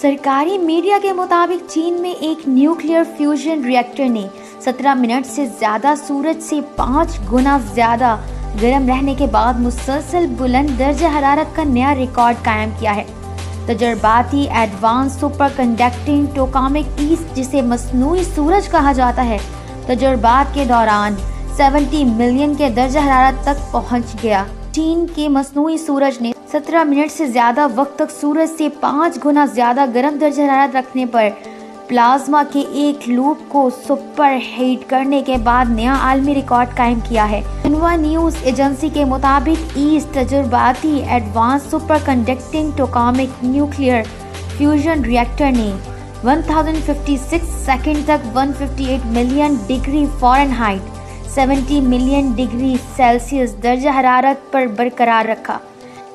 सरकारी मीडिया के मुताबिक चीन में एक न्यूक्लियर फ्यूजन रिएक्टर ने 17 मिनट से ज्यादा सूरज से 5 गुना ज्यादा गर्म रहने के बाद मुसलसल बुलंद दर्जा हरारत का नया रिकॉर्ड कायम किया है। तजर्बाती एडवांस सुपर कंडक्टिंग टोकामिक ईस्ट, जिसे मसनूई सूरज कहा जाता है, तजर्बात के दौरान 70 मिलियन के दर्जा हरारत तक पहुंच गया। चीन के मसनूई सूरज ने 17 मिनट से ज्यादा वक्त तक सूरज से 5 गुना ज्यादा गर्म दर्जा हरारत रखने पर प्लाज्मा के एक लूप को सुपर हीट करने के बाद नया आलमी रिकॉर्ड कायम किया है। शिन्हुआ न्यूज एजेंसी के मुताबिक ईस्ट तजुर्बाती advanced superconducting tokamak nuclear fusion reactor ने 1056 सेकंड तक 158 million degree Fahrenheit 70 million degree Celsius दर्जा हरारत पर बरकरार रखा।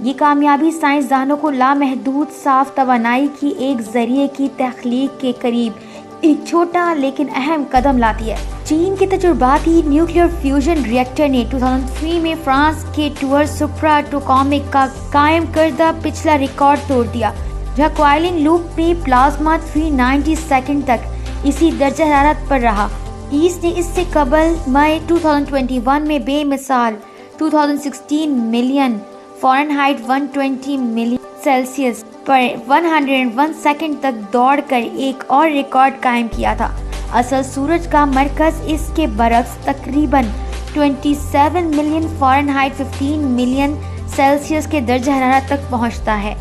ये कामयाबी साइंसदानों को लामहदूद साफ तवानाई की एक जरिए की तख्लीक के करीब एक छोटा लेकिन अहम कदम लाती है। चीन के तजुर्बाती न्यूक्लियर फ्यूजन रिएक्टर ने 2003 में फ्रांस के टूर सुप्रा टोकामिक का कायम करदा पिछला रिकॉर्ड तोड़ दिया, जहाँ क्वाइलिंग लूप में प्लाज्मा 390 सेकंड तक इसी दर्जा हरारत पर रहा। ईस्ट ने इससे कबल मई 2021 में बेमिसाल 2016 मिलियन फ़ारेनहाइट 120 मिलियन सेल्सियस पर 101 सेकंड तक दौड़कर एक और रिकॉर्ड कायम किया था। असल सूरज का मरकज इसके बरक्स तकरीबन 27 मिलियन फ़ारेनहाइट 15 मिलियन सेल्सियस के दर्जा हरारत तक पहुंचता है।